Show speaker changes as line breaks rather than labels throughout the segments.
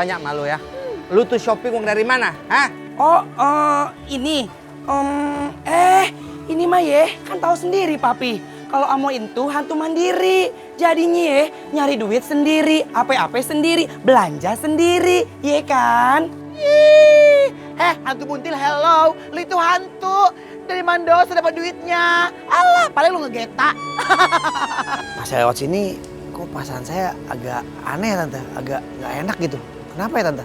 tanya sama lu ya. Lu tuh shopping uang dari mana? Hah?
Oh, ini. Ini mah kan tahu sendiri papi. Kalau Amoin tuh hantu mandiri. Jadinya nyari duit sendiri, apa-apa sendiri, belanja sendiri, ye kan?
Hantu buntil hello. Lu itu hantu. Dari Mandos dapat duitnya. Alah, paling lu ngegeta.
Pas saya lewat sini, kok perasaan saya agak aneh ya, Tante. Agak nggak enak gitu. Kenapa ya, Tante?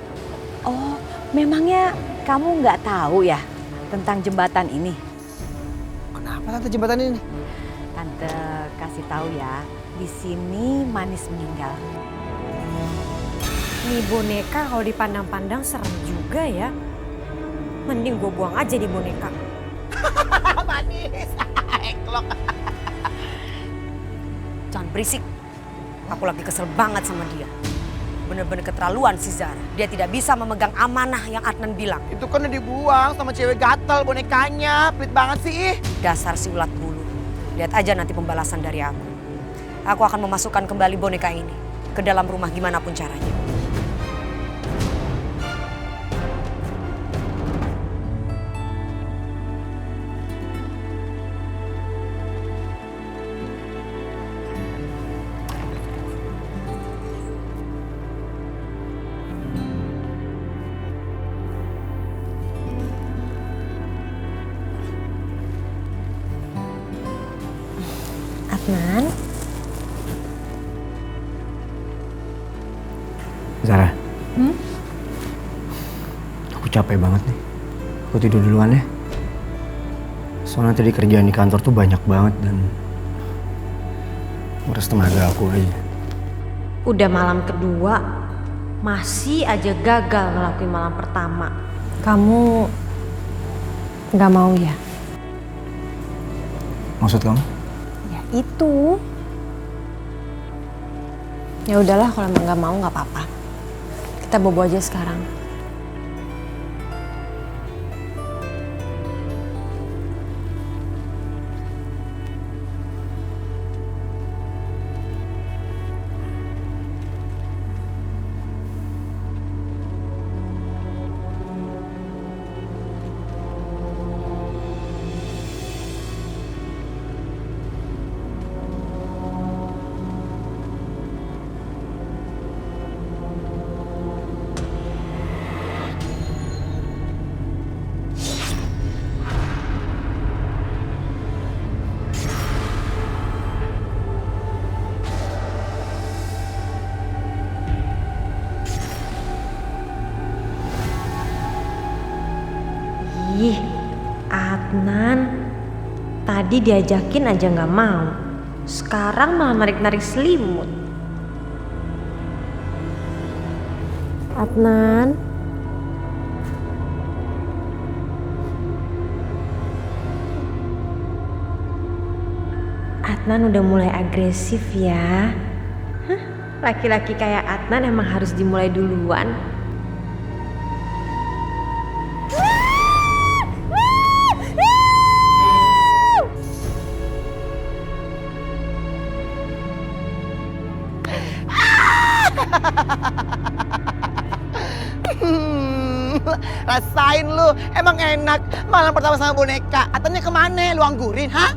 Oh, memangnya kamu nggak tahu ya tentang jembatan ini?
Kenapa Tante jembatan ini?
Tante kasih tahu ya, di sini Manis meninggal.
Nih boneka kalau dipandang-pandang serem juga ya. Mending gue buang aja di boneka.
Manis. Eklok.
Jangan berisik. Aku lagi kesel banget sama dia. Bener-bener keterlaluan si Zara. Dia tidak bisa memegang amanah yang Adnan bilang.
Itu kan udah dibuang sama cewek gatel bonekanya. Pelit banget sih.
Dasar si ulat bulu. Lihat aja nanti pembalasan dari aku. Aku akan memasukkan kembali boneka ini ke dalam rumah gimana pun caranya.
Adnan,
Zara. Aku capek banget nih. Aku tidur duluan ya. Soalnya tadi kerjaan di kantor tuh banyak banget dan nguras tenaga aku aja.
Udah malam kedua, masih aja gagal ngelakuin malam pertama. Kamu nggak mau ya?
Maksud kamu?
Ya itu. Ya udahlah kalau emang nggak mau nggak apa-apa. Kita bobo aja sekarang. Ih, Adnan. Tadi diajakin aja nggak mau. Sekarang malah narik-narik selimut. Adnan. Adnan udah mulai agresif ya. Hah? Laki-laki kayak Adnan emang harus dimulai duluan.
Rasain lu, emang enak malam pertama sama boneka. Atanya kemana? Lu anggurin, hah?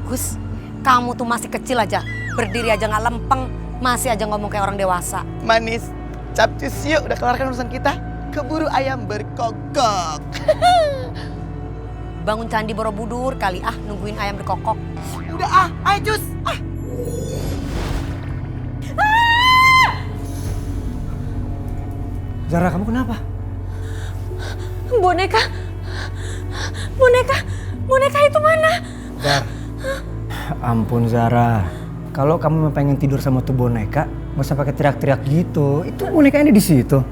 Gus, kamu tuh masih kecil aja. Berdiri aja nggak lempeng. Masih aja ngomong kayak orang dewasa.
Manis, capcus yuk. Udah kelar kan urusan kita? Keburu ayam berkokok.
Bangun candi Borobudur kali nungguin ayam berkokok.
Udah ayo cus.
Zara, kamu kenapa?
Boneka itu mana?
Zara. Ampun Zara. Kalau kamu pengen tidur sama tuh boneka, nggak usah pakai teriak-teriak gitu. Itu bonekanya di situ.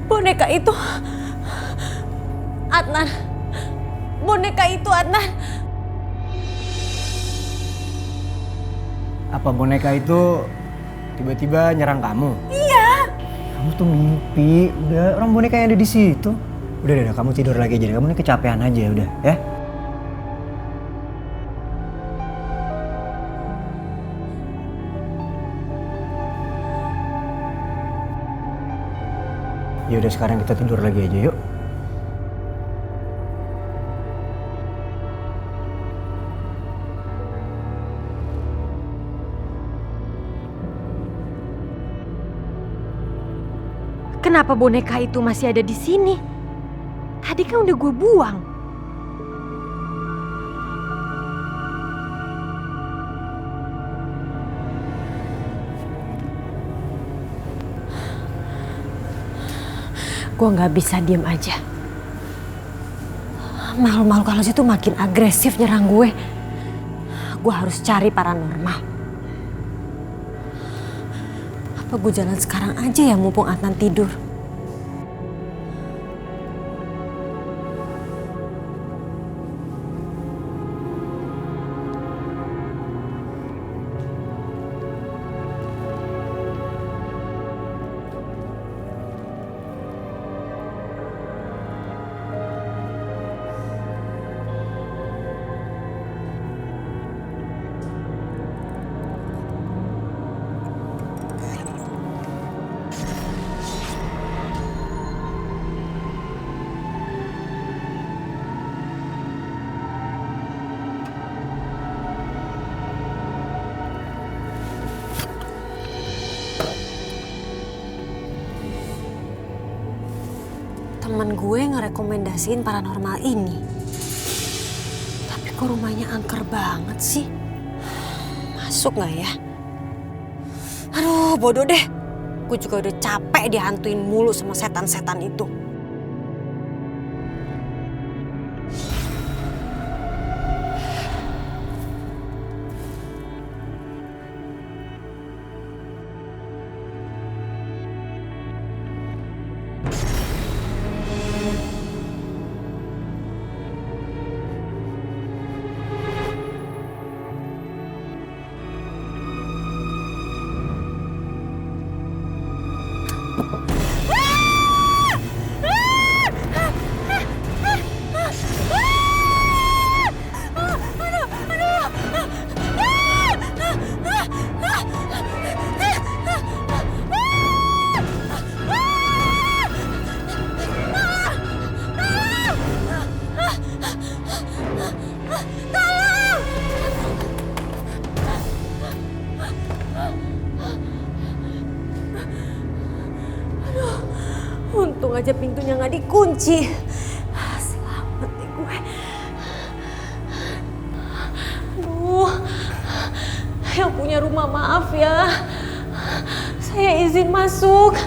Boneka itu Adnan. Boneka itu Adnan.
Apa boneka itu tiba-tiba nyerang kamu?
Iya.
Kamu tuh mimpi. Udah, orang boneka yang ada di situ. Udah, kamu tidur lagi aja. Kamu ini kecapean aja udah, ya. Yaudah sekarang kita tidur lagi aja yuk.
Kenapa boneka itu masih ada di sini? Tadi kan udah gue buang. Gue nggak bisa diem aja. Makhluk-makhluk halus itu makin agresif nyerang gue. Gue harus cari paranormal. Apa gue jalan sekarang aja ya mumpung Adnan tidur? Temen gue ngerekomendasiin paranormal ini. Tapi kok rumahnya angker banget sih? Masuk gak ya? Aduh bodoh deh. Gue juga udah capek dihantuin mulu sama setan-setan itu. Untung aja pintunya nggak dikunci. Selamat deh gue. Aduh, yang punya rumah maaf ya. Saya izin masuk.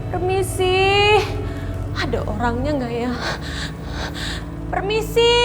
Permisi. Ada orangnya nggak ya? Permisi.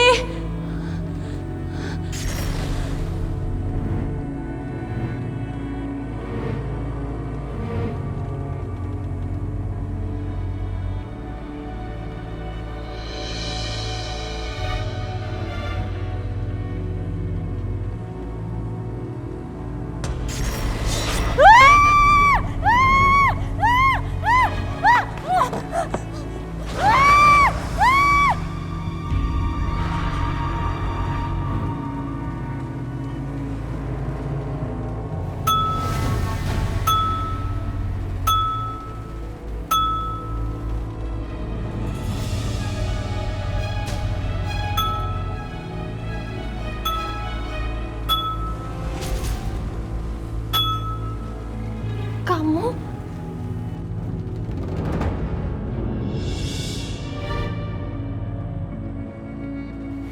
Kamu?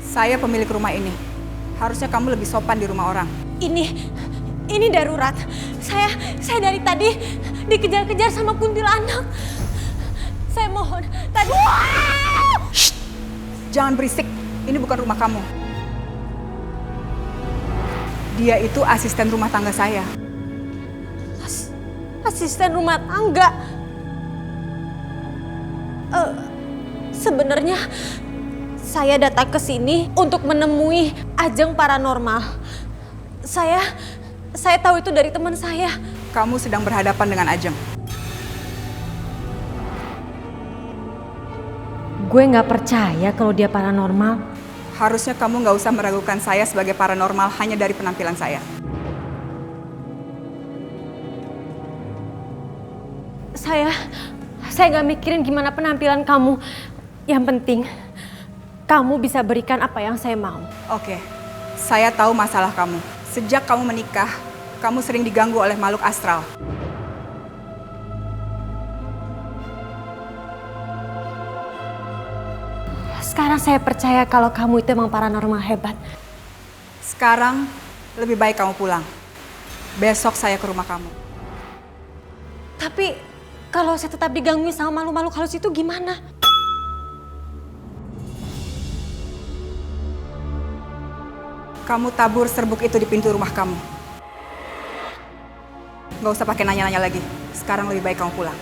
Saya pemilik rumah ini. Harusnya kamu lebih sopan di rumah orang.
Ini darurat. Saya dari tadi dikejar-kejar sama kuntilanak. Saya mohon, tadi...
Shh! Jangan berisik. Ini bukan rumah kamu. Dia itu asisten rumah tangga saya.
Asisten rumah tangga. Sebenarnya saya datang ke sini untuk menemui Ajeng Paranormal. Saya tahu itu dari teman saya.
Kamu sedang berhadapan dengan Ajeng.
Gue nggak percaya kalau dia paranormal.
Harusnya kamu nggak usah meragukan saya sebagai paranormal hanya dari penampilan saya.
Saya gak mikirin gimana penampilan kamu. Yang penting, kamu bisa berikan apa yang saya mau.
Oke, saya tahu masalah kamu. Sejak kamu menikah, kamu sering diganggu oleh makhluk astral.
Sekarang saya percaya kalau kamu itu emang paranormal hebat.
Sekarang lebih baik kamu pulang. Besok saya ke rumah kamu.
Tapi kalau saya tetap digangguin sama makhluk-makhluk halus itu gimana?
Kamu tabur serbuk itu di pintu rumah kamu. Gak usah pakai nanya-nanya lagi. Sekarang lebih baik kamu pulang.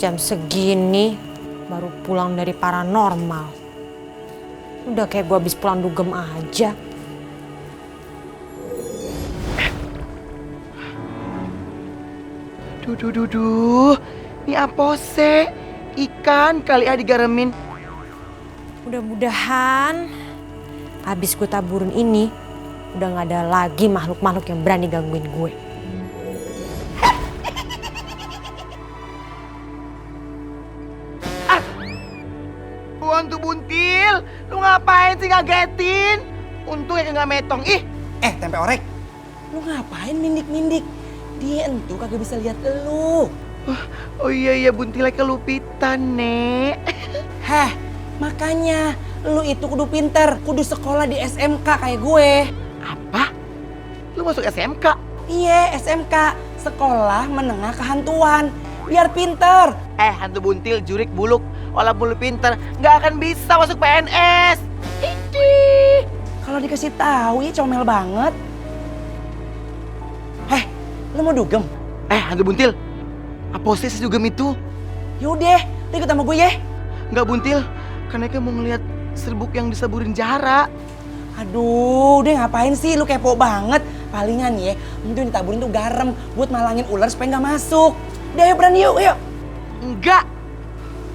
Jam segini baru pulang dari paranormal. Udah kayak gue habis pulang dugem aja.
Duh. Ini apa sih? Ikan kali digaremin.
Mudah-mudahan habis gue taburin ini udah gak ada lagi makhluk-makhluk yang berani gangguin gue.
Hantu buntil, lu ngapain sih ngagetin? Untung ya nggak metong. Ih,
Tempe orek. Lu ngapain mindik-mindik? Dia entu kagak bisa lihat lu.
oh iya buntilnya kelupitan, Nek.
Heh, makanya lu itu kudu pinter, kudu sekolah di SMK kayak gue.
Apa? Lu masuk SMK?
Iya, SMK, Sekolah Menengah Kehantuan. Biar pinter.
Hantu buntil, jurik, buluk. Walaupun lu pinter, nggak akan bisa masuk PNS. Idi.
Kalau dikasih tahu ya comel banget. Lu mau dugem?
Hantu buntil, apa sih si dugem itu?
Yaudah, lu ikut sama gue ya.
Nggak buntil, karena kan mau ngeliat serbuk yang disaburin Jara.
Aduh, udah ngapain sih? Lu kepo banget. Palingan ya, itu yang ditaburin tuh garam buat malangin ular supaya nggak masuk. Udah ayo berani yuk, ayo.
Enggak.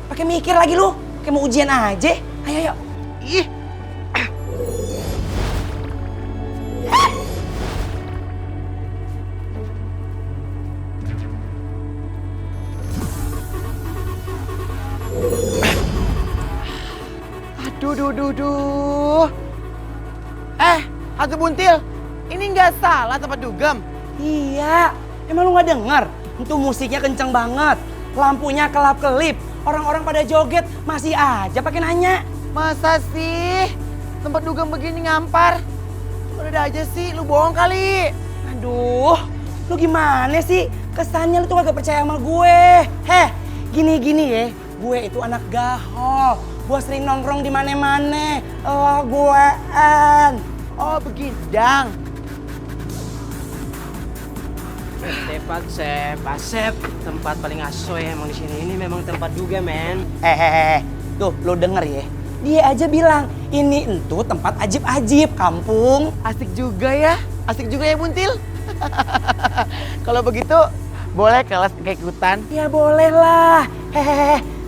Pakai mikir lagi lu, kayak mau ujian aja. Ayo.
Ih. Aduh. Hantu buntil, ini nggak salah tempat dugem.
Iya, emang lu nggak denger? Itu musiknya kenceng banget, lampunya kelap-kelip, orang-orang pada joget, masih aja pakai nanya.
Masa sih tempat dugem begini ngampar? Udah aja sih, lu bohong kali.
Aduh, lu gimana sih? Kesannya lu tuh gak percaya sama gue. Gini ya, gue itu anak gahol. Gue sering nongkrong di mana-mana. Oh, guean.
Oh, begindang.
Asep, tempat paling asoy emang di sini. Ini memang tempat juga, men.
Tuh, lu denger ya. Dia aja bilang, ini entu tempat ajib-ajib kampung.
Asik juga ya buntil. Kalau begitu, boleh kelas keikutan?
Ya boleh lah.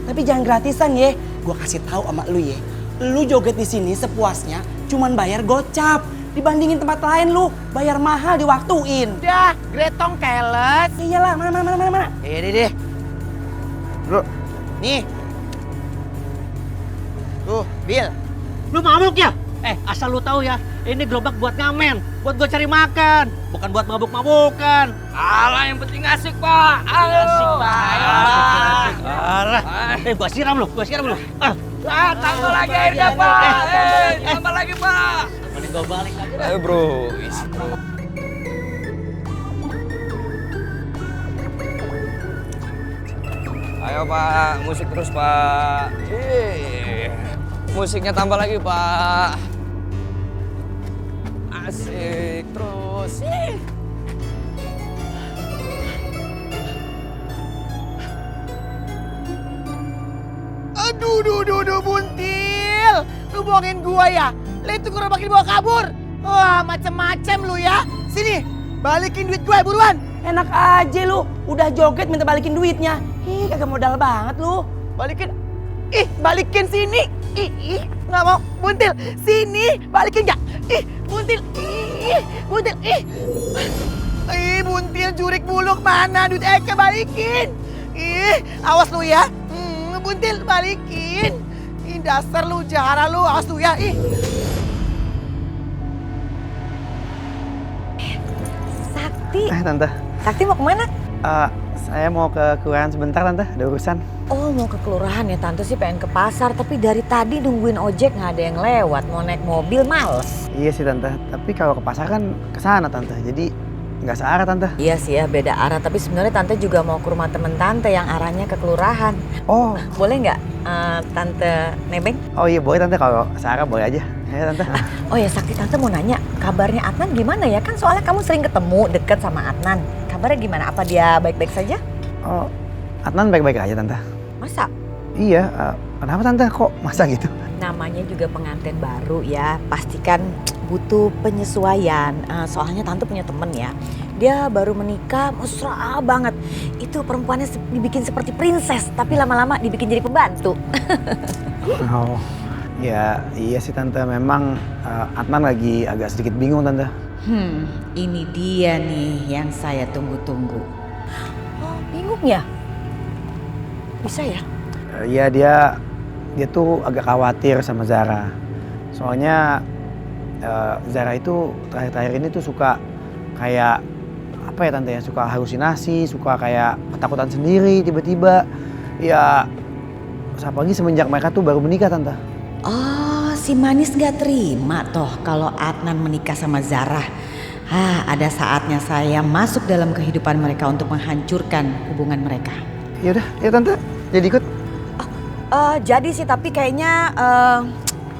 Tapi jangan gratisan ya. Gua kasih tahu sama lu ya. Lu joget di sini sepuasnya, cuman bayar gocap. Dibandingin tempat lain lu bayar mahal diwaktuin.
Udah, gretong keles.
Iyalah, mana.
Iya deh. Bro, nih. Tuh, Bil.
Lu mabuk ya? Asal lu tahu ya, ini gerobak buat ngamen, buat gua cari makan, bukan buat mabuk-mabukan.
Alah, yang penting asik, Pak. Asik, Pak.
Alah, gua siram lu.
Tambah lagi airnya, Pak. Tambah lagi, Pak.
Mending gua balik lagi.
Ayo, bro. Ayo, Pak. Musik terus, Pak. Musiknya tambah lagi, Pak. Asik terus.
Aduh, buntil. Lu bohongin gua ya? Lu itu gerobak dibawa kabur. Wah, macem-macem lu ya. Sini, balikin duit gue buruan.
Enak aja lu, udah joget minta balikin duitnya. Ih, kagak modal banget lu.
Balikin. Ih, balikin sini. Ih, nggak mau. Buntil, sini. Balikin nggak? Ih, buntil. Ih, buntil. Ih, buntil jurik buluk mana? Duit Eke balikin. Ih, awas lu ya. Buntil balikin. Ih, dasar lu jahara lu. Awas lu ya. Ih.
Sakti.
Tante.
Sakti mau kemana?
Saya mau ke kelurahan sebentar, Tante. Ada urusan.
Oh, mau ke kelurahan ya. Tante sih pengen ke pasar, tapi dari tadi nungguin ojek nggak ada yang lewat. Mau naik mobil males.
Iya sih, Tante. Tapi kalau ke pasar kan ke sana, Tante. Jadi nggak searah, Tante.
Iya sih ya, beda arah. Tapi sebenarnya Tante juga mau ke rumah temen Tante yang arahnya ke kelurahan.
Oh.
Boleh nggak Tante nebeng?
Oh iya, boleh, Tante. Kalau searah boleh aja. Ya, Tante.
Oh ya, Sakti, Tante mau nanya, kabarnya Adnan gimana ya? Kan soalnya kamu sering ketemu deket sama Adnan. Kabarnya gimana? Apa dia baik-baik saja?
Oh, Adnan baik-baik aja, Tante.
Masa?
Iya, kenapa, Tante? Kok masa gitu?
Namanya juga pengantin baru ya, pastikan butuh penyesuaian. Soalnya Tante punya temen ya, dia baru menikah, mesra banget. Itu perempuannya dibikin seperti princess, tapi lama-lama dibikin jadi pembantu.
Oh, ya iya sih, Tante. Memang Adnan lagi agak sedikit bingung, Tante.
Ini dia nih yang saya tunggu-tunggu.
Oh, bingung ya? Bisa ya?
Iya, dia tuh agak khawatir sama Zara. Soalnya Zara itu terakhir-terakhir ini tuh suka kayak apa ya, Tante ya, suka halusinasi, suka kayak ketakutan sendiri tiba-tiba. Ya, apalagi semenjak mereka tuh baru menikah, Tante.
Oh, si manis gak terima toh kalau Adnan menikah sama Zara. Ada saatnya saya masuk dalam kehidupan mereka untuk menghancurkan hubungan mereka.
Yaudah, ya Tante, jadi ikut.
Jadi sih, tapi kayaknya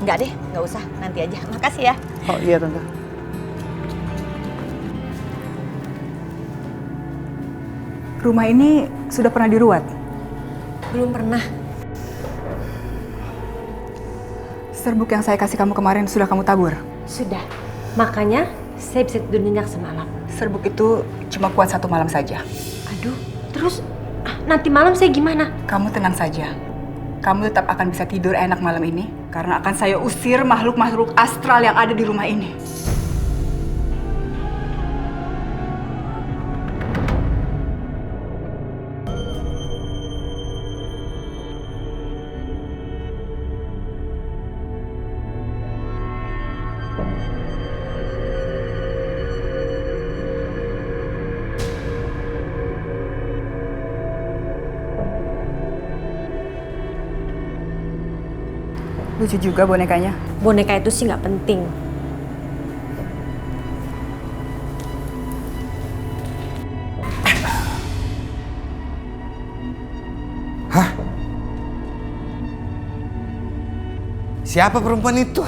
nggak deh, nggak usah, nanti aja. Makasih ya.
Oh iya, Tante.
Rumah ini sudah pernah diruat?
Belum pernah.
Serbuk yang saya kasih kamu kemarin sudah kamu tabur?
Sudah. Makanya saya bisa tidur nyenyak semalam.
Serbuk itu cuma kuat 1 malam saja.
Aduh, terus nanti malam saya gimana?
Kamu tenang saja. Kamu tetap akan bisa tidur enak malam ini karena akan saya usir makhluk-makhluk astral yang ada di rumah ini. Lucu juga bonekanya.
Boneka itu sih nggak penting.
Hah? Siapa perempuan itu?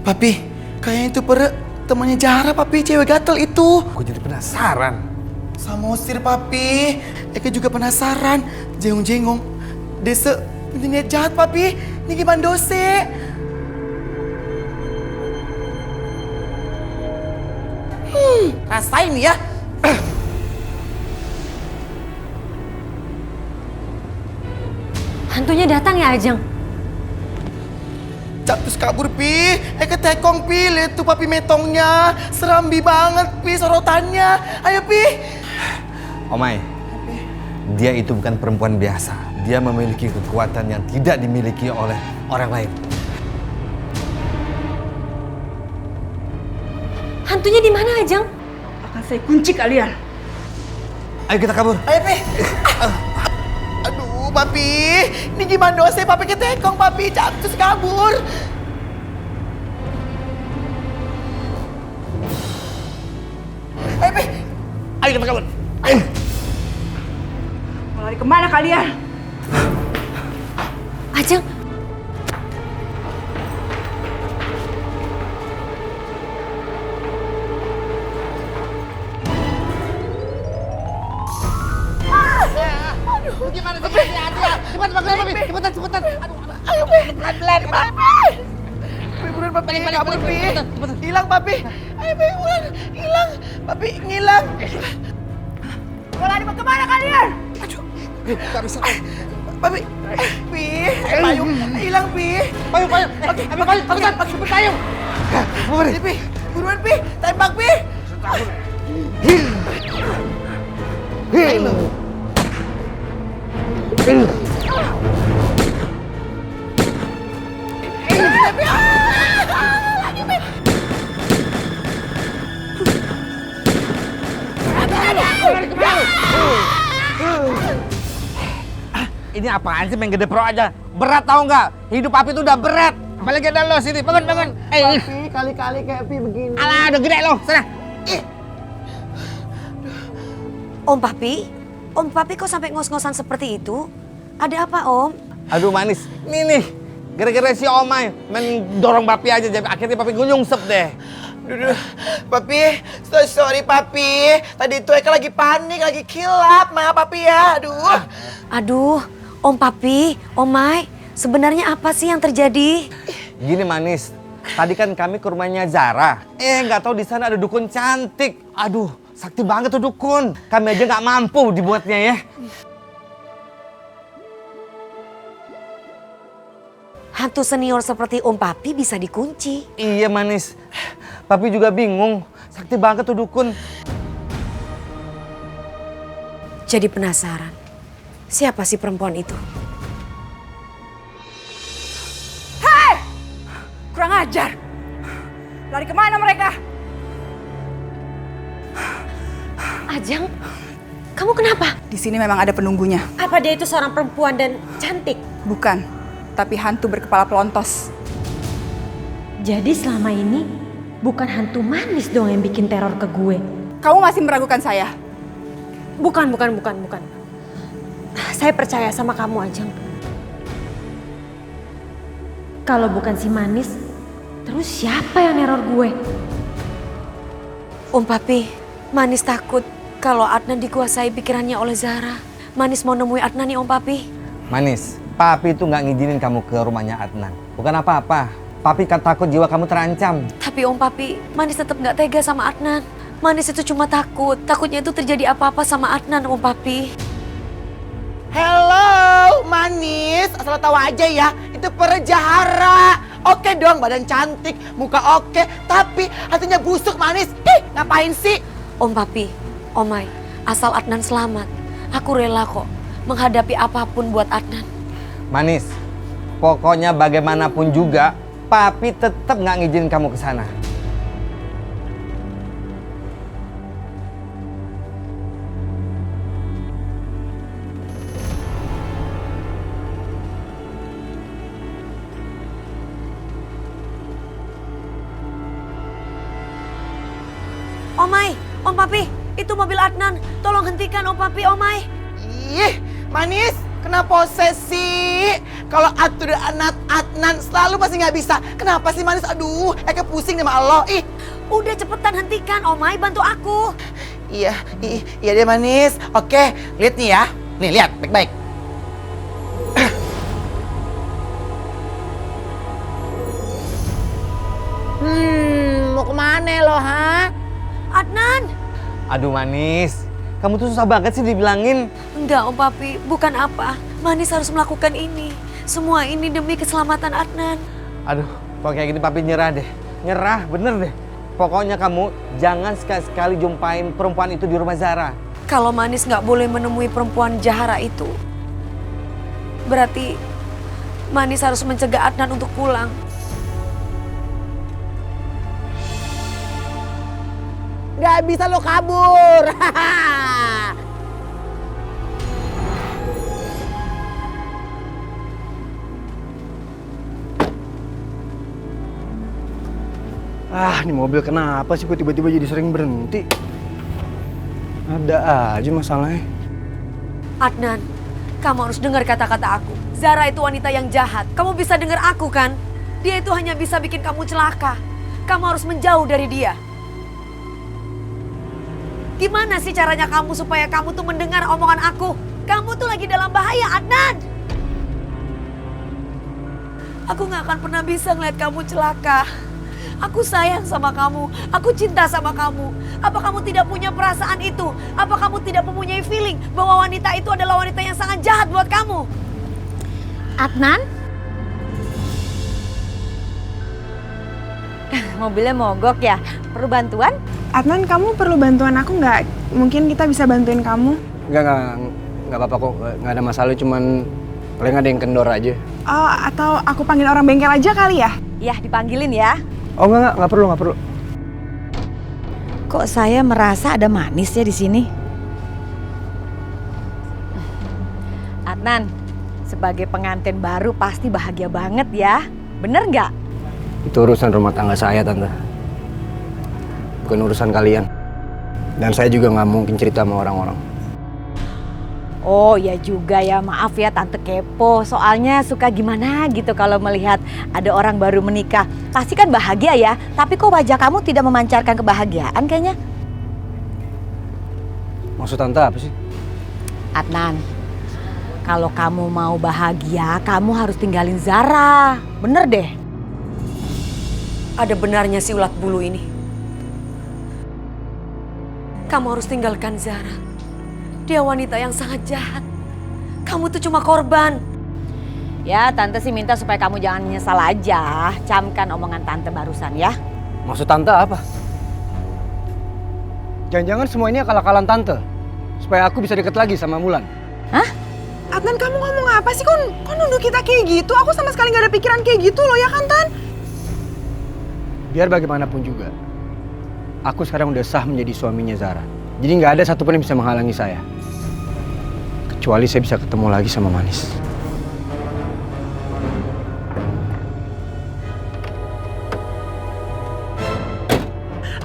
Papi, kayaknya itu temannya Zara, Papi. Cewek gatel itu.
Gue jadi penasaran.
Samosir, Papi. Eka juga penasaran. Jengong-jengong. Desa niat jahat, Papi. Ini gimana dose? Rasain ya.
Hantunya datang ya, Ajeng?
Terus kabur, Pi. Eka tekong, Pi. Lihat tuh, Papi, metongnya. Serambi banget, Pi, sorotannya. Ayo, Pi.
Omai, dia itu bukan perempuan biasa. Dia memiliki kekuatan yang tidak dimiliki oleh orang lain.
Hantunya di mana, Ajeng?
Akan saya kunci kalian.
Ayo kita kabur.
Ayo, Pi. Aduh, Papi. Ini gimana dosa, Papi, ketekong, Papi. Terus kabur. Ayo, Pi. Ayo kita kabur. Ayo.
Mau lari kemana kalian?
Ajeng.
Gimana sih? Cepetan. Ayo, Pi. Pelan-pelan. Papi. Buruan, Papi. Kabur, Pi. Hilang, Papi. Ayo, Pi. Buruan. Hilang. Papi, ngilang. Lari kemana kalian? Aduh,
Gak bisa.
Papi, Pi, payung hilang Pi.
Payung.
Oke, payung, cepet payung. Pi, buruan Pi, tembak Pi.
Ini apaan sih main gede pro aja? Berat tau nggak? Hidup Papi tuh udah berat. Apalagi ada lo sini, bangun.
Papi, kali-kali kayak Pi begini.
Alah, udah gede lo, sana.
Om Papi kok sampai ngos-ngosan seperti itu? Ada apa Om?
Aduh manis, nih. Gara-gara si Omay main dorong Papi aja, jadi akhirnya Papi nyungsep deh.
Duh, Papi, so sorry Papi. Tadi itu Eka lagi panik, lagi kilap, maaf Papi ya.
Aduh, Om Papi, Omay, sebenarnya apa sih yang terjadi?
Gini manis, tadi kan kami ke rumahnya Zara. Nggak tahu di sana ada dukun cantik. Aduh, sakti banget tuh dukun. Kami aja nggak mampu dibuatnya ya.
Hantu senior seperti Om Papi bisa dikunci.
Iya manis, Papi juga bingung. Sakti banget tuh dukun.
Jadi penasaran, siapa sih perempuan itu?
Hei! Kurang ajar. Lari kemana mereka?
Ajeng, kamu kenapa?
Di sini memang ada penunggunya.
Apa dia itu seorang perempuan dan cantik?
Bukan, tapi hantu berkepala pelontos.
Jadi selama ini bukan hantu manis dong yang bikin teror ke gue?
Kamu masih meragukan saya?
Bukan. Saya percaya sama kamu, Ajeng. Kalau bukan si manis, terus siapa yang neror gue? Om Papi, Manis takut kalau Adnan dikuasai pikirannya oleh Zara. Manis mau nemui Adnan nih Om Papi.
Manis, Papi itu nggak ngizinin kamu ke rumahnya Adnan. Bukan apa-apa, Papi kan takut jiwa kamu terancam.
Tapi Om Papi, Manis tetap nggak tega sama Adnan. Manis itu cuma takutnya itu terjadi apa-apa sama Adnan Om Papi.
Hello, Manis. Asal tahu aja ya, itu Perjahara. Oke dong, badan cantik, muka oke, tapi hatinya busuk, Manis. Ngapain sih?
Om Papi, Omai, asal Adnan selamat, aku rela kok menghadapi apapun buat Adnan.
Manis, pokoknya bagaimanapun juga, Papi tetap nggak ngizinin kamu ke sana.
Omai, Om Papi, itu mobil Adnan. Tolong hentikan Om Papi, Omai.
Ih, Manis, kena posesi. Kalau atur anak Adnan selalu pasti nggak bisa. Kenapa sih Manis? Aduh, Eka pusing sama Allah. Ih,
udah cepetan hentikan, Omai, bantu aku.
Iya deh Manis. Oke, lihat nih ya. Nih, lihat baik-baik. Mau kemana lo, ha?
Adnan!
Aduh Manis, kamu tuh susah banget sih dibilangin.
Enggak Om Papi, bukan apa. Manis harus melakukan ini. Semua ini demi keselamatan Adnan.
Aduh, kalau kayak gini Papi nyerah deh. Nyerah, bener deh. Pokoknya kamu jangan sekali-sekali jumpain perempuan itu di rumah Zara.
Kalau Manis nggak boleh menemui perempuan Jahara itu, berarti Manis harus mencegah Adnan untuk pulang.
Gak bisa lo kabur.
Ini mobil kenapa sih gue tiba-tiba jadi sering berhenti? Ada aja masalahnya.
Adnan, kamu harus dengar kata-kata aku. Zara itu wanita yang jahat. Kamu bisa dengar aku kan? Dia itu hanya bisa bikin kamu celaka. Kamu harus menjauh dari dia. Gimana sih caranya kamu supaya kamu tuh mendengar omongan aku? Kamu tuh lagi dalam bahaya, Adnan. Aku gak akan pernah bisa ngeliat kamu celaka. Aku sayang sama kamu. Aku cinta sama kamu. Apa kamu tidak punya perasaan itu? Apa kamu tidak mempunyai feeling bahwa wanita itu adalah wanita yang sangat jahat buat kamu?
Adnan? Mobilnya mogok ya? Perlu bantuan?
Adnan, kamu perlu bantuan aku nggak? Mungkin kita bisa bantuin kamu.
Nggak apa-apa kok, nggak ada masalah, cuman paling ada yang kendor aja.
Oh, atau aku panggil orang bengkel aja kali ya?
Ya, dipanggilin ya.
Oh nggak perlu.
Kok saya merasa ada manis ya di sini?
Adnan, sebagai pengantin baru pasti bahagia banget ya. Bener nggak?
Itu urusan rumah tangga saya, Tante. Bukan urusan kalian. Dan saya juga nggak mungkin cerita sama orang-orang.
Oh ya juga ya, maaf ya Tante kepo. Soalnya suka gimana gitu kalau melihat ada orang baru menikah. Pasti kan bahagia ya, tapi kok wajah kamu tidak memancarkan kebahagiaan kayaknya?
Maksud Tante apa sih?
Adnan, kalau kamu mau bahagia, kamu harus tinggalin Zara. Bener deh.
Ada benarnya si ulat bulu ini. Kamu harus tinggalkan Zara. Dia wanita yang sangat jahat. Kamu tuh cuma korban.
Ya, Tante sih minta supaya kamu jangan menyesal aja. Camkan omongan Tante barusan ya.
Maksud Tante apa? Jangan-jangan semua ini akal-akalan Tante. Supaya aku bisa deket lagi sama Mulan.
Hah?
Adnan, kamu ngomong apa sih? Kok nuduh kita kayak gitu? Aku sama sekali nggak ada pikiran kayak gitu loh, ya kan, Tan?
Biar bagaimanapun juga, aku sekarang udah sah menjadi suaminya Zara. Jadi nggak ada satupun yang bisa menghalangi saya. Kecuali saya bisa ketemu lagi sama Manis.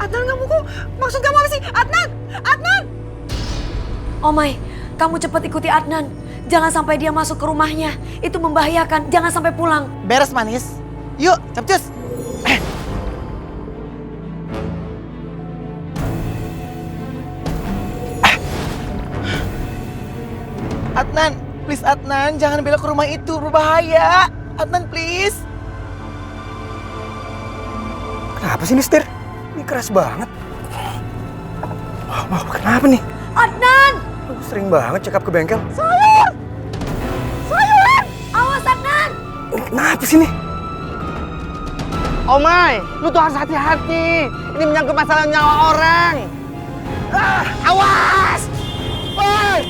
Adnan, maksud kamu apa sih? Adnan!
Oh my, kamu cepat ikuti Adnan. Jangan sampai dia masuk ke rumahnya. Itu membahayakan, jangan sampai pulang.
Beres Manis. Yuk, capcus. Adnan, please Adnan, jangan belok ke rumah itu, berbahaya. Adnan, please.
Kenapa sih ini setir? Ini keras banget. Oh, kenapa nih?
Adnan!
Lu sering banget check up ke bengkel.
Sayur! Awas Adnan!
Kenapa sih nih?
Oh my, lu tuh harus hati-hati. Ini menyangkut masalah nyawa orang. Awas! Woi!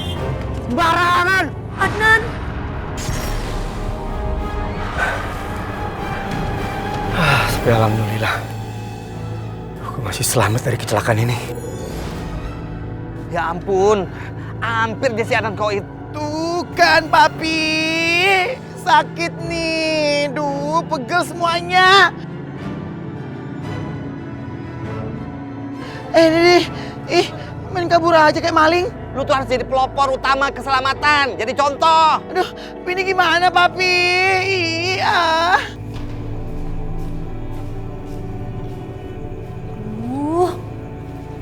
Sembarangan!
Adnan!
Tapi alhamdulillah. Aku masih selamat dari kecelakaan ini.
Ya ampun, hampir dia si anak kau itu.
Tuh kan, Papi. Sakit nih. Duh, pegel semuanya. Nih. Main kabur aja kayak maling.
Lu tuh harus jadi pelopor utama keselamatan. Jadi contoh.
Aduh, ini gimana, Papi?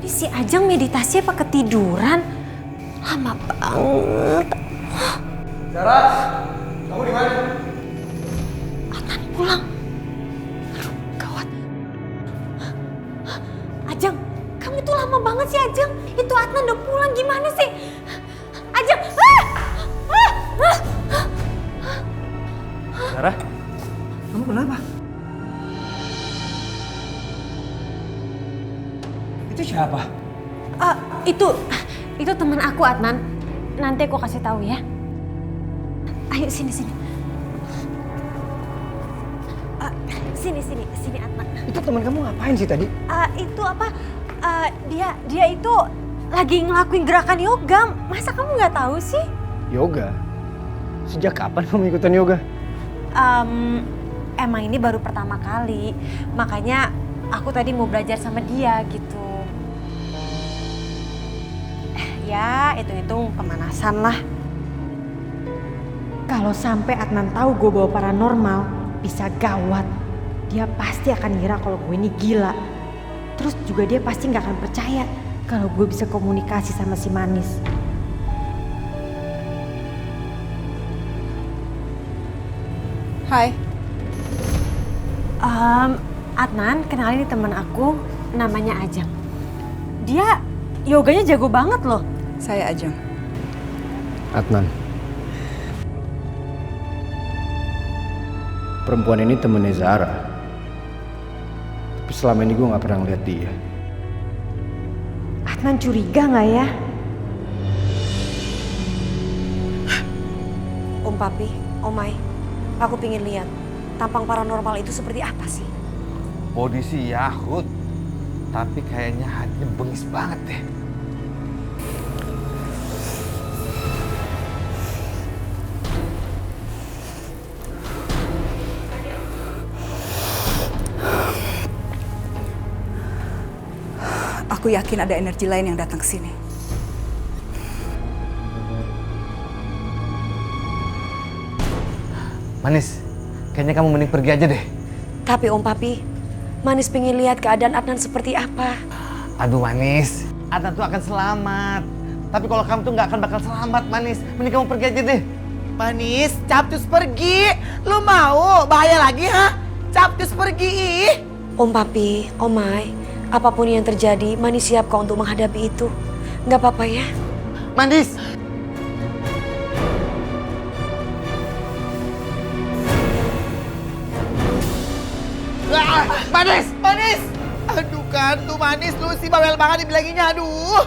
Ini si Ajeng meditasi apa ketiduran? Lama banget.
Zara, kamu di mana?
Adnan pulang. Aduh, gawat. Ajeng, kamu tuh lama banget sih Ajeng. Itu Adnan udah pulang, gimana sih? Ajeng!
Zara, kamu kenapa? Itu siapa?
Itu teman aku Adnan. Nanti aku kasih tahu ya. Ayo sini. Sini Adnan.
Itu teman kamu ngapain sih tadi?
Itu apa? Dia itu lagi ngelakuin gerakan yoga. Masa kamu nggak tahu sih?
Yoga? Sejak kapan kamu ikutan yoga?
Emang ini baru pertama kali. Makanya aku tadi mau belajar sama dia gitu. Ya, hitung-hitung pemanasan lah.
Kalau sampai Adnan tahu gue bawa paranormal, bisa gawat. Dia pasti akan ngira kalau gue ini gila. Terus juga dia pasti nggak akan percaya kalau gue bisa komunikasi sama si Manis.
Hai.
Adnan, kenalin ini teman aku, namanya Ajeng. Dia yoganya jago banget loh.
Saya Ajeng.
Adnan. Perempuan ini temennya Zara. Tapi selama ini gue gak pernah ngeliat dia.
Adnan curiga nggak ya?
Om Papi, Om Mai, aku pingin lihat tampang paranormal itu seperti apa sih?
Body sih Yahut, tapi kayaknya hatinya bengis banget deh.
Aku yakin ada energi lain yang datang ke sini.
Manis, kayaknya kamu mending pergi aja deh.
Tapi Om Papi, Manis pengen lihat keadaan Adnan seperti apa.
Aduh Manis, Adnan tuh akan selamat. Tapi kalau kamu tuh nggak akan bakal selamat Manis. Mending kamu pergi aja deh.
Manis, Capcus pergi. Lu mau bahaya lagi ha? Capcus pergi.
Om Papi, Om Mai, apapun yang terjadi, Manis siap kok untuk menghadapi itu. Nggak apa-apa ya?
Manis!
Manis! Manis! Aduh kan tuh Manis, lu sih bawel banget dibilanginnya, aduh.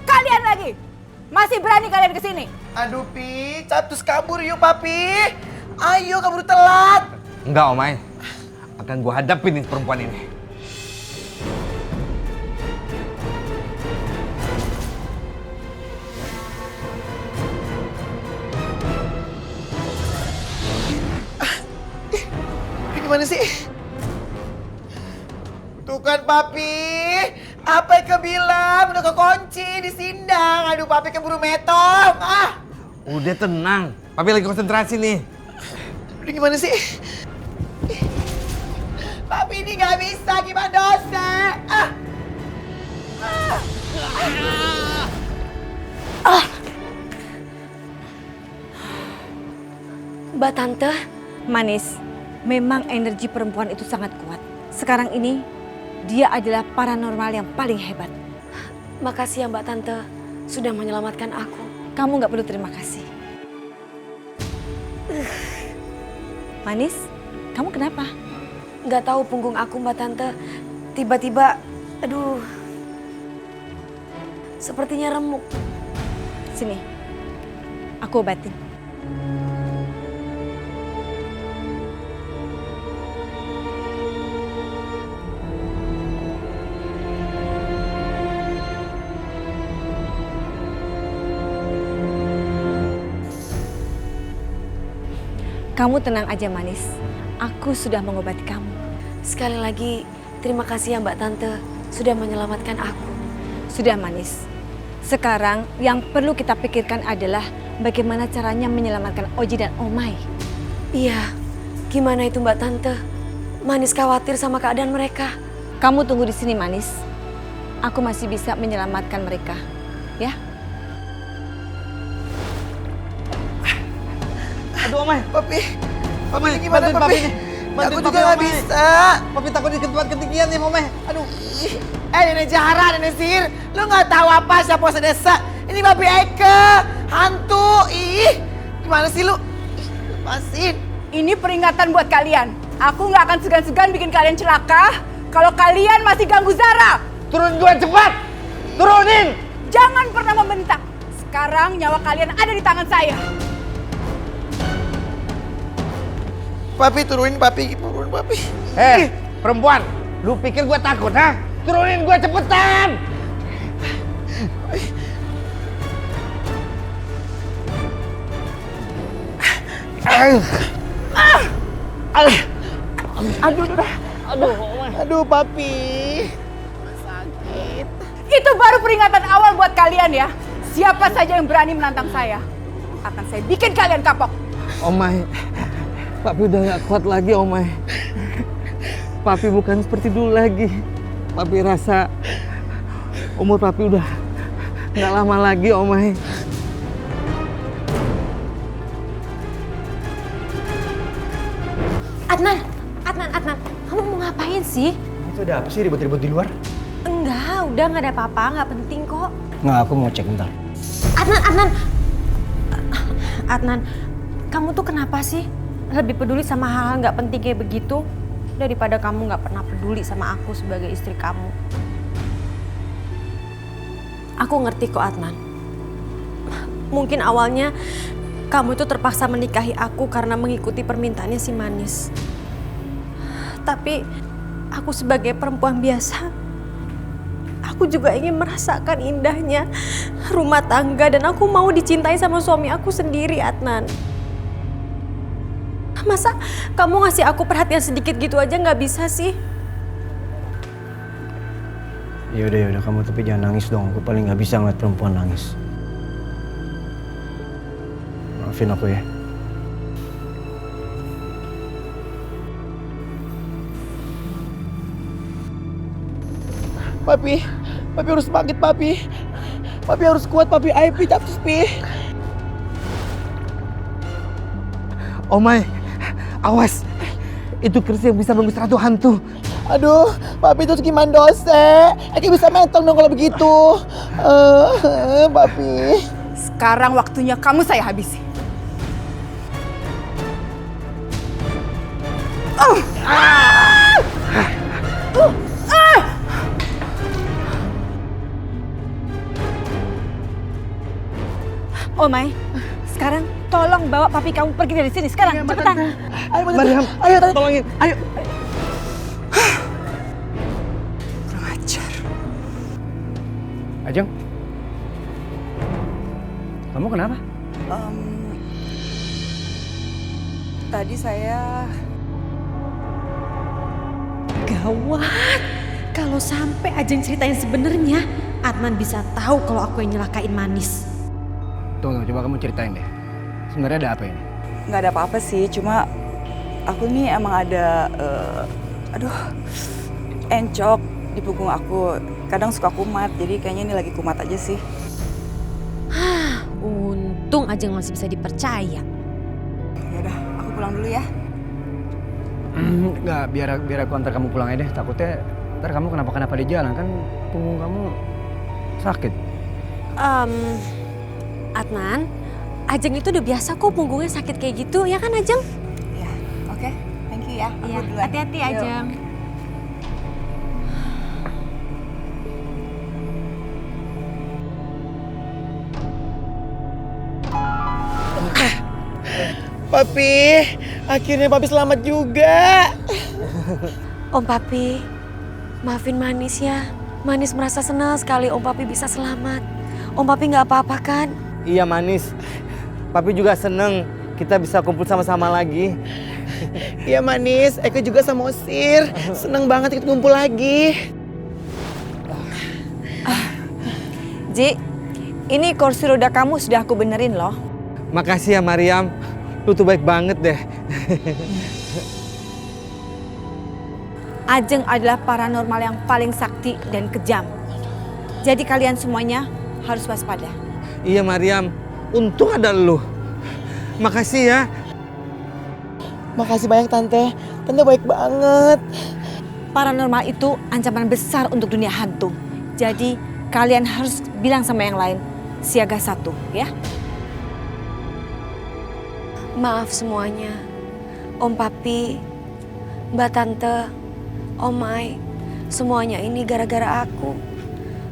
Kalian lagi? Masih berani kalian kesini?
Aduh Pi, Capcus kabur yuk Papi. Ayo kabur telat.
Enggak Omai, akan gua hadapin nih perempuan ini.
Ini gimana sih? Tuh kan Papi, apa yang kebilang? Udah kekunci di sindang. Aduh Papi keburu metong. Ah,
Udah tenang, Papi lagi konsentrasi nih.
ini gimana sih? Papi ini gak bisa, gimana dosa?
Mbak Tante,
Manis, memang energi perempuan itu sangat kuat. Sekarang ini, dia adalah paranormal yang paling hebat.
makasih ya Mbak Tante sudah menyelamatkan aku.
Kamu nggak perlu terima kasih. Manis, kamu kenapa?
Nggak tahu punggung aku Mbak Tante. Tiba-tiba, aduh, sepertinya remuk.
Sini, aku obatin. Kamu tenang aja Manis, aku sudah mengobati kamu.
Sekali lagi, terima kasih ya Mbak Tante sudah menyelamatkan aku.
Sudah Manis, sekarang yang perlu kita pikirkan adalah bagaimana caranya menyelamatkan Oji dan Omai.
Iya, gimana itu Mbak Tante? Manis khawatir sama keadaan mereka.
Kamu tunggu di sini Manis, aku masih bisa menyelamatkan mereka, ya?
Aduh Omai,
Papi,
Omai,
ini gimana
bantuin
Papi?
Bantuin
Aku
Papi,
juga gak
Omai.
bisa.
Papi takut di ketinggian nih Omai. Aduh.
Nenek Jahara, Nenek Sihir, lu gak tahu apa siapa puasa desa? Ini Papi Eke, hantu, ih. Gimana sih lu? Lepasin.
Ini peringatan buat kalian. Aku nggak akan segan-segan bikin kalian celaka kalau kalian masih ganggu Zara.
Turun gua cepat! Turunin!
Jangan pernah membentak. Sekarang nyawa kalian ada di tangan saya.
Papi, turunin Papi, turun Papi.
Perempuan, lu pikir gua takut, ha? Turunin gua cepetan!
Aduh, Papi. Sakit.
Itu baru peringatan awal buat kalian ya. Siapa saja yang berani menantang saya, akan saya bikin kalian kapok.
Omai, Papi udah gak kuat lagi, Omai. Papi bukan seperti dulu lagi. Papi rasa umur Papi udah gak lama lagi, Omai.
Adnan, kamu mau ngapain sih?
Itu ada apa sih ribut-ribut di luar?
Enggak, udah nggak ada apa-apa, nggak penting kok.
Nggak, aku mau cek bentar.
Adnan, kamu tuh kenapa sih lebih peduli sama hal-hal nggak penting kayak begitu daripada kamu nggak pernah peduli sama aku sebagai istri kamu? Aku ngerti kok Adnan. Mungkin awalnya kamu itu terpaksa menikahi aku karena mengikuti permintaannya si Manis. Tapi aku sebagai perempuan biasa, aku juga ingin merasakan indahnya rumah tangga dan aku mau dicintai sama suami aku sendiri, Adnan. Masa kamu ngasih aku perhatian sedikit gitu aja nggak bisa sih?
Yaudah, kamu tapi jangan nangis dong. Aku paling nggak bisa ngeliat perempuan nangis. Maafin aku ya.
Papi harus bangkit, Papi. Papi harus kuat, Papi. Ayo, Pi, tapus, Pi.
Omai, awas. Itu keris yang bisa mengusir ratu hantu.
Aduh, Papi itu gimana dosa? Eki bisa mentong dong kalau begitu. Papi.
Sekarang waktunya kamu saya habisi.
Omai, sekarang tolong bawa papi kamu pergi dari sini sekarang, cepetan.
Ayo,
Mariam,
ayo, Tante.
tolongin, ayo.
Kurang ajar.
Ajeng, kamu kenapa?
Tadi saya...
Gawat, kalau sampai Ajeng ceritain sebenarnya, Adnan bisa tahu kalau aku yang nyelakain Manis.
Tunggu, coba kamu ceritain deh. Sebenarnya ada apa ini?
Nggak ada apa-apa sih, cuma aku nih emang ada, encok di punggung aku. Kadang suka kumat, jadi kayaknya ini lagi kumat aja sih.
Untung Ajeng masih bisa dipercaya.
Yaudah, aku pulang dulu ya.
Enggak, biar aku antar kamu pulang aja deh. Takutnya ntar kamu kenapa-kenapa di jalan, kan punggung kamu sakit.
Adnan, Ajeng itu udah biasa kok punggungnya sakit kayak gitu, ya kan Ajeng?
Ya, oke. Thank you ya.
Iya,
Aku duluan.
hati-hati
Yuk.
Ajeng.
Papi, akhirnya Papi selamat juga.
Om Papi, maafin Manis ya. Manis merasa senang sekali Om Papi bisa selamat. Om Papi nggak apa-apa kan?
Iya, Manis. Papi juga seneng kita bisa kumpul sama-sama lagi.
Iya, Manis. Eko juga sama Osir. Seneng banget kita kumpul lagi.
Ji, ini kursi roda kamu sudah aku benerin loh.
Makasih ya, Mariam. Lu tuh baik banget deh.
Ajeng adalah paranormal yang paling sakti dan kejam. Jadi kalian semuanya harus waspada.
Iya, Mariam. Untung ada lu. Makasih ya.
Makasih banyak, Tante. Tante baik banget.
Paranormal itu ancaman besar untuk dunia hantu. Jadi kalian harus bilang sama yang lain, siaga 1 ya.
Maaf semuanya. Om Papi, Mbak Tante, Om Mai, semuanya ini gara-gara aku.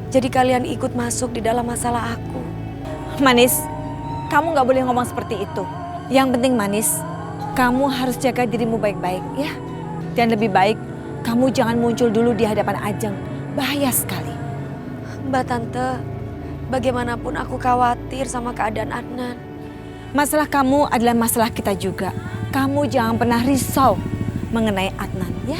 Jadi kalian ikut masuk di dalam masalah aku.
Manis, kamu gak boleh ngomong seperti itu. Yang penting Manis, kamu harus jaga dirimu baik-baik ya. Dan lebih baik, kamu jangan muncul dulu di hadapan Ajeng. Bahaya sekali.
Mbak Tante, bagaimanapun aku khawatir sama keadaan Adnan.
Masalah kamu adalah masalah kita juga. Kamu jangan pernah risau mengenai Adnan ya.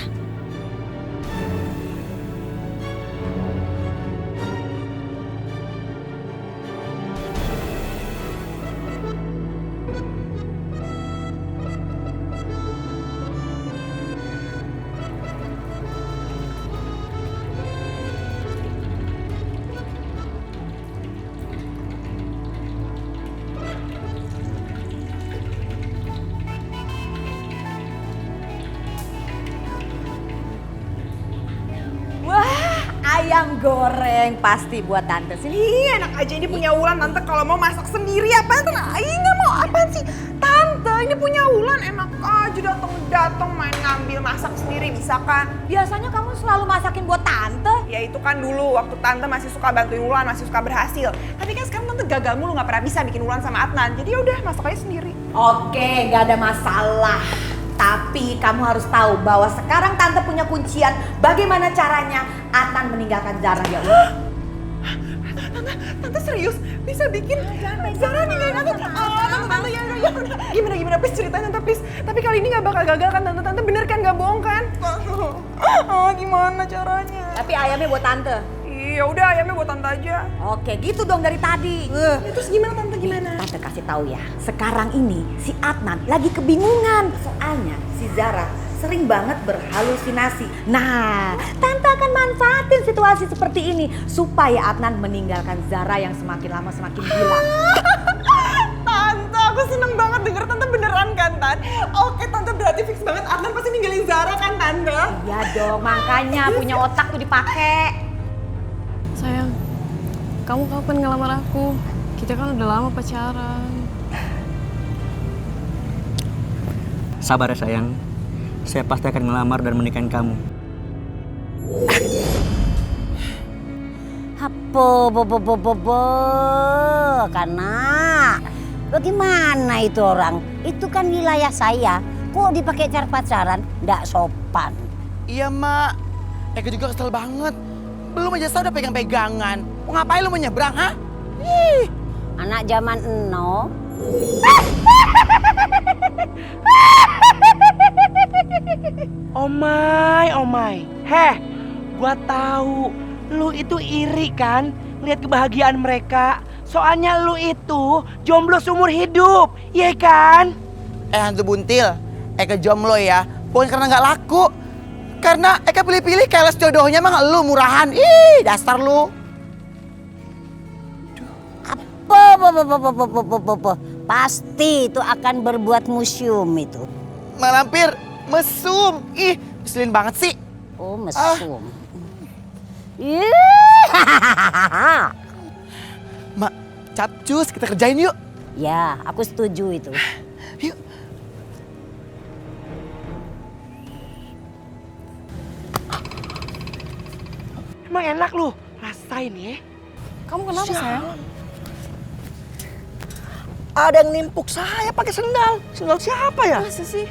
Ayam goreng pasti buat tante sini.
Ih, enak aja ini punya Wulan. Tante kalau mau masak sendiri apaan? Ih, nggak mau apaan sih? Tante, ini punya Wulan, enak aja datang main ngambil masak sendiri bisa kan?
Biasanya kamu selalu masakin buat tante.
Ya itu kan dulu waktu tante masih suka bantuin Wulan, masih suka berhasil. Tapi kan sekarang tante gagal mulu, nggak pernah bisa bikin Wulan sama Adnan. Jadi udah masak aja sendiri.
Oke, nggak ada masalah. Tapi kamu harus tahu bahwa sekarang tante punya kuncian bagaimana caranya Adnan meninggalkan Zara ya.
Tante serius bisa bikin Zara ninggalin aku? Tante ya udah. Gimana please ceritanya tante please. Tapi kali ini nggak bakal gagal kan tante? Tante bener kan nggak bohong kan? Gimana caranya?
Tapi ayamnya buat tante.
Iya udah ayamnya buat tante aja.
Oke gitu dong dari tadi.
Terus gimana tante gimana?
Tante kasih tahu ya. Sekarang ini si Adnan lagi kebingungan. Soalnya si Zara sering banget berhalusinasi. Nah, tante akan manfaatin situasi seperti ini supaya Adnan meninggalkan Zara yang semakin lama semakin gila.
Tante, aku seneng banget denger tante beneran kan Tan? Oke tante berarti fix banget Adnan pasti ninggalin Zara kan tante?
Iya dong, makanya punya otak tuh dipakai.
Sayang, kamu kapan ngelamar aku? Kita kan udah lama pacaran.
Sabar ya sayang. Saya pasti akan ngelamar dan menikahin kamu.
Karena bagaimana itu orang? Itu kan wilayah saya. Kok dipakai cara pacaran? Nggak sopan.
Iya mak, Eka juga kesel banget. Belum aja saya udah pegang-pegangan. Mau ngapain lu menyeberang, ha?
Ih, anak zaman eno.
Oh my. Heh, gua tahu lu itu iri kan lihat kebahagiaan mereka. Soalnya lu itu jomblo seumur hidup, iya kan? Hantu buntil, Eka jomblo ya, bukan karena nggak laku. Karena Eka pilih-pilih keles jodohnya mah lu murahan. Ih, dasar lu.
Pasti itu akan berbuat museum itu.
Malampir, mesum. Ih, ngeselin banget sih.
Oh, mesum.
Mak, capcus, kita kerjain yuk.
Ya, aku setuju itu.
Yuk. Emang enak lu, rasain ya.
Kamu kenapa sayang?
Ada yang nimpuk saya pakai sendal. Sendal siapa ya?
Masa sih?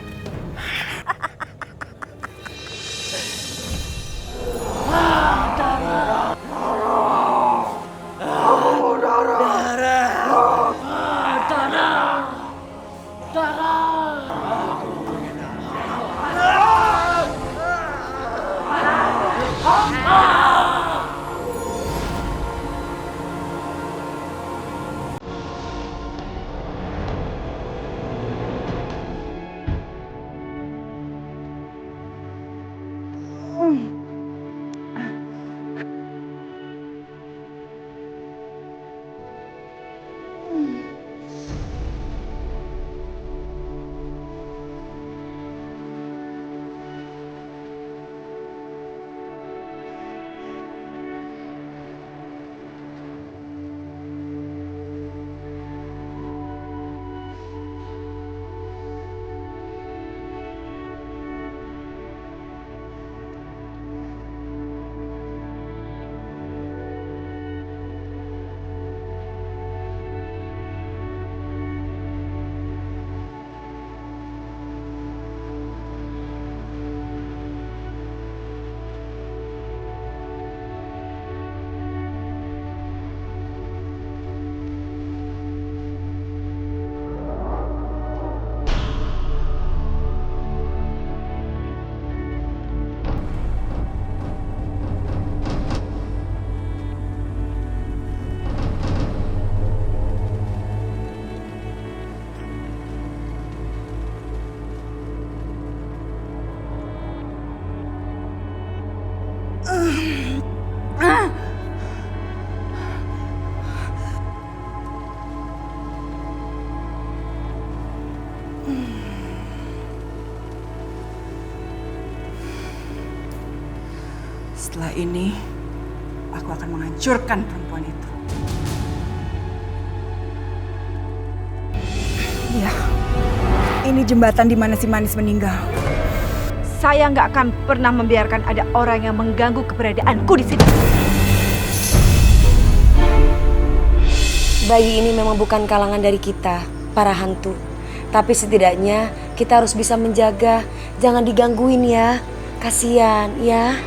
Setelah ini,
aku akan menghancurkan perempuan itu. Iya, ini jembatan di mana si Manis meninggal. Saya nggak akan pernah membiarkan ada orang yang mengganggu keberadaanku di sini.
Bayi ini memang bukan kalangan dari kita, para hantu. Tapi setidaknya kita harus bisa menjaga, jangan digangguin ya. Kasian ya.